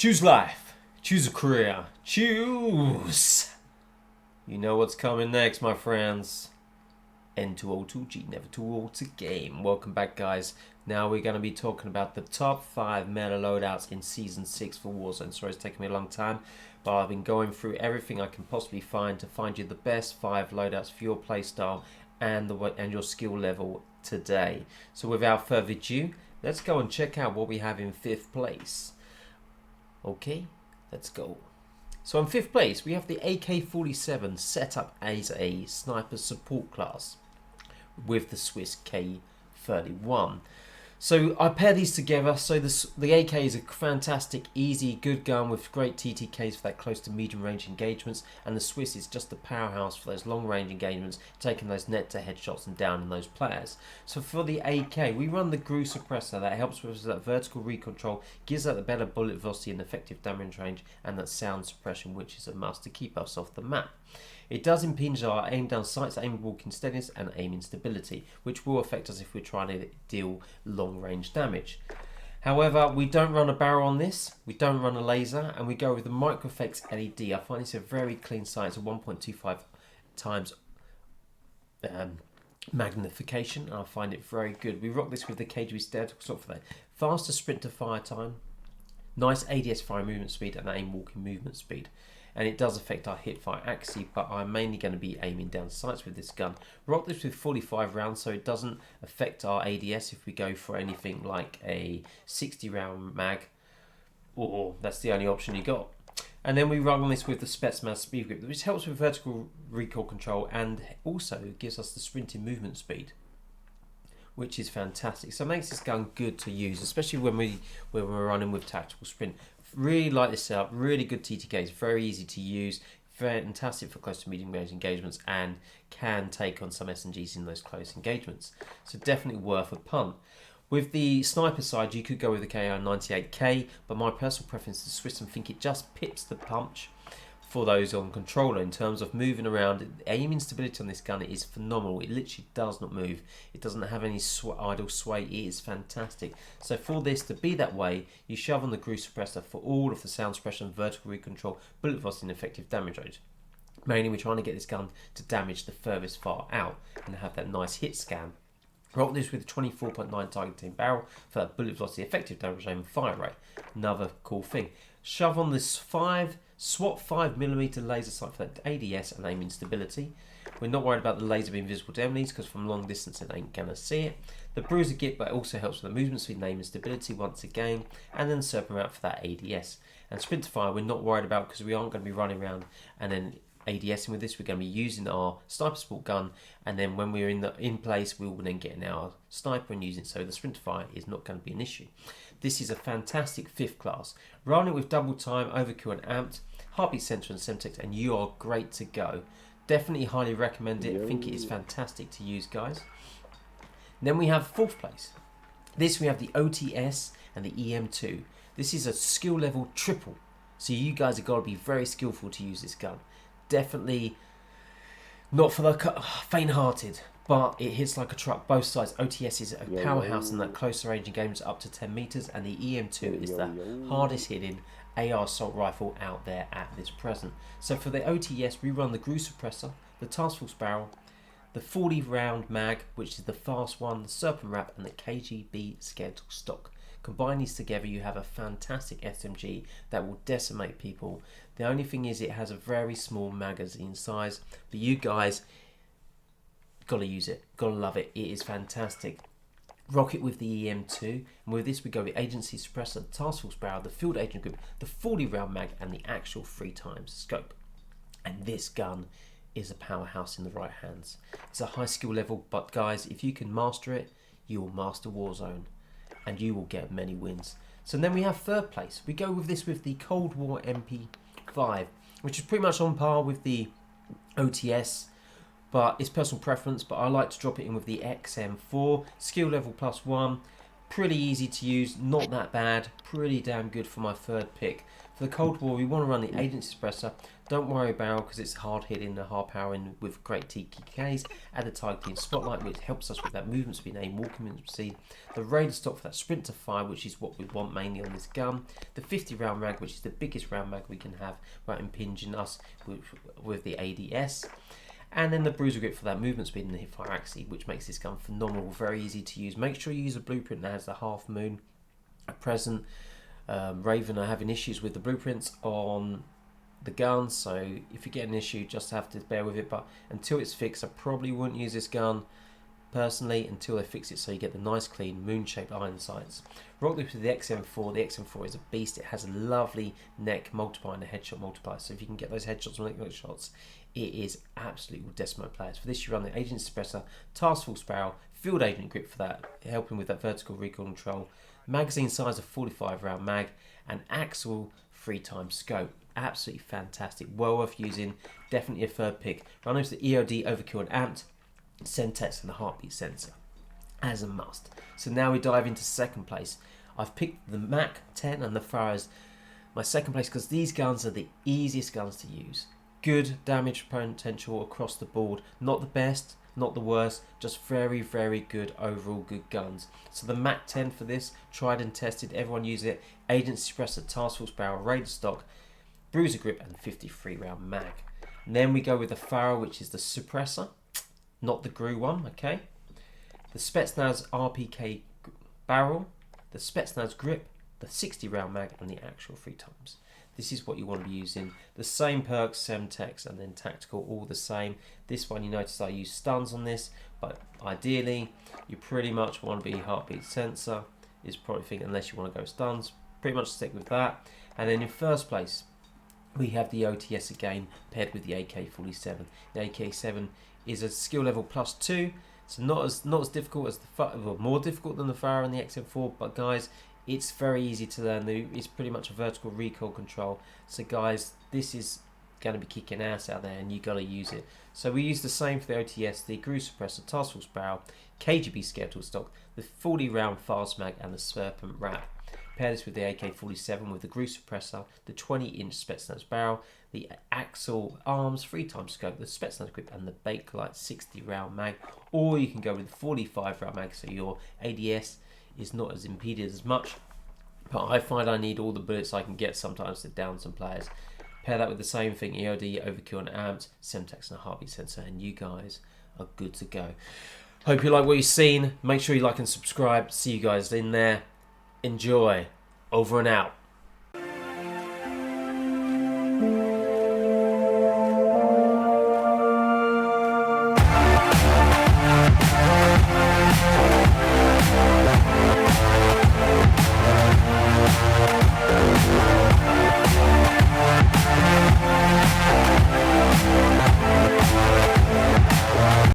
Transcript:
Choose life. Choose a career. Choose. You know what's coming next, my friends. N2O2G, never too old to game. Welcome back, guys. Now we're going to be talking about the top 5 meta loadouts in Season 6 for Warzone. Sorry, it's taken me a long time, but I've been going through everything I can possibly find to find you the best 5 loadouts for your playstyle and your skill level today. So without further ado, let's go and check out what we have in 5th place. Okay, let's go. So in 5th place, we have the AK-47 set up as a sniper support class with the Swiss K31. So I pair these together. So the AK is a fantastic, easy, good gun with great TTKs for that close to medium range engagements, and the Swiss is just the powerhouse for those long range engagements, taking those net to headshots and downing those players. So for the AK, we run the GRU suppressor that helps with that vertical recontrol, gives that the better bullet velocity and effective damage range, and that sound suppression, which is a must to keep us off the map. It does impinge our aim down sights, aim walking steadiness, and aim instability, which will affect us if we're trying to deal long range damage. However, we don't run a barrel on this, we don't run a laser, and we go with the Microflex LED. I find this a very clean sight. It's a 1.25 times magnification, and I find it very good. We rock this with the KGB stead for that faster sprint to fire time, nice ADS fire movement speed, and aim walking movement speed. And it does affect our hip fire accuracy, but I'm mainly going to be aiming down sights with this gun. Rock this with 45 rounds, so it doesn't affect our ADS if we go for anything like a 60 round mag, or that's the only option you got. And then we run this with the Spetsnaz speed grip, which helps with vertical recoil control and also gives us the sprinting movement speed, which is fantastic. So it makes this gun good to use, especially when we're running with tactical sprint. Really like this setup, really good TTKs, very easy to use, fantastic for close to medium range engagements, and can take on some SMGs in those close engagements. So definitely worth a punt. With the sniper side, you could go with the KI98K, but my personal preference is the Swiss, and think it just pips the punch for those on controller in terms of moving around. The aim instability on this gun is phenomenal. It literally does not move. It doesn't have any idle sway. It is fantastic. So for this to be that way, you shove on the GRU suppressor for all of the sound suppression, vertical recontrol, bullet velocity, and effective damage range. Mainly we're trying to get this gun to damage the furthest far out and have that nice hit scan. Rock this with 24.9 targeting barrel for that bullet velocity, effective damage range, and fire rate. Another cool thing. Shove on this swap 5mm laser sight for that ADS and aim instability. We're not worried about the laser being visible to enemies because from long distance it ain't gonna see it. The bruiser git, but it also helps with the movement speed and aim instability once again, and then Serpent Route for that ADS. And sprint to fire we're not worried about because we aren't going to be running around and then ADSing with this. We're going to be using our sniper support gun, and then when we're in place we will then get in our sniper and use it, so the sprint to fire is not going to be an issue. This is a fantastic 5th class. Run it with double time, overkill, and amped, heartbeat sensor, and semtex, and you are great to go. Definitely highly recommend it. I think it is fantastic to use, guys. Then we have 4th place. This we have the OTS and the EM2. This is a skill level triple, so you guys have got to be very skillful to use this gun. Definitely not for the faint-hearted, but it hits like a truck both sides. OTS is a powerhouse in that closer range engagements up to 10 meters, and the EM2 is the hardest hitting AR assault rifle out there at this present. So for the OTS, we run the GRU suppressor, the task force barrel, the 40 round mag, which is the fast one, the Serpent Wrap, and the KGB schedule stock. Combine these together, you have a fantastic SMG that will decimate people. The only thing is it has a very small magazine size, but you guys gotta use it, gotta love it. It is fantastic. Rock it with the EM2, and with this we go with agency suppressor, the task force barrel, the field agent group, the 40 round mag, and the actual 3x scope. And this gun is a powerhouse in the right hands. It's a high skill level, but guys, if you can master it, you will master Warzone, and you will get many wins. So then we have 3rd place. We go with this with the Cold War MP5, which is pretty much on par with the OTS, but it's personal preference. But I like to drop it in with the XM4, skill level +1, Pretty easy to use, not that bad, pretty damn good for my third pick. For the Cold War, we want to run the agency suppressor. Don't worry barrel because it's hard hitting and hard powering with great TKKs. Add the Tiger Clean Spotlight, which helps us with that movement speed, aim, walking movement speed. The Raider stock for that sprint to fire, which is what we want mainly on this gun. The 50 round mag, which is the biggest round mag we can have without impinging us with the ADS. And then the Bruiser Grip for that movement speed and the hip fire accuracy, which makes this gun phenomenal, very easy to use. Make sure you use a blueprint that has the half moon. At present, Raven are having issues with the blueprints on the gun, so if you get an issue, just have to bear with it. But until it's fixed, I probably wouldn't use this gun personally until they fix it, so you get the nice clean moon-shaped iron sights. Rock this with the XM4. The XM4 is a beast. It has a lovely neck multiplier and a headshot multiplier, so if you can get those headshots and neck shots, it is absolutely will decimate players. For this, you run the Agent Suppressor, Task Force Barrel, Field Agent Grip for that, helping with that vertical recoil control, magazine size of 45 round mag, and Axle 3x scope. Absolutely fantastic, well worth using, definitely a third pick. Run into the EOD Overkill and Amped, Semtex and the heartbeat sensor as a must. So now we dive into second place. I've picked the MAC10 and the Pharah as my second place because these guns are the easiest guns to use. Good damage potential across the board, not the best, not the worst, just very, very good overall good guns. So the MAC10 for this, tried and tested, everyone uses it. Agent Suppressor, Task Force Barrel, Raider stock, Bruiser Grip and 53 round mag. And then we go with the Pharah, which is the suppressor, not the GRU one, okay? The Spetsnaz RPK barrel, the Spetsnaz grip, the 60 round mag and the actual 3x. This is what you want to be using. The same perks, Semtex and then tactical, all the same. This one, you notice I use stuns on this, but ideally you pretty much want to be heartbeat sensor is probably thing, unless you want to go stuns. Pretty much stick with that. And then in first place, we have the OTS again paired with the AK-47. The AK-7 is a skill level +2, so not as difficult as well, more difficult than the Pharah and the XM4, but guys, it's very easy to learn. It's pretty much a vertical recoil control. So guys, this is going to be kicking ass out there, and you got to use it. So we use the same for the OTS, the GRU suppressor, Task Force Barrel, KGB schedule stock, the 40 round fast mag, and the Serpent wrap. Pair this with the AK-47 with the GRU suppressor, the 20-inch Spetsnaz barrel, the Axle arms, 3x scope, the Spetsnaz grip, and the Bakelite 60 round mag. Or you can go with the 45 round mag, so your ADS is not as impeded as much. But I find I need all the bullets I can get sometimes to down some players. Pair that with the same thing, EOD, Overkill and Amped, Semtex and a heartbeat sensor, and you guys are good to go. Hope you like what you've seen. Make sure you like and subscribe. See you guys in there. Enjoy. Over and out.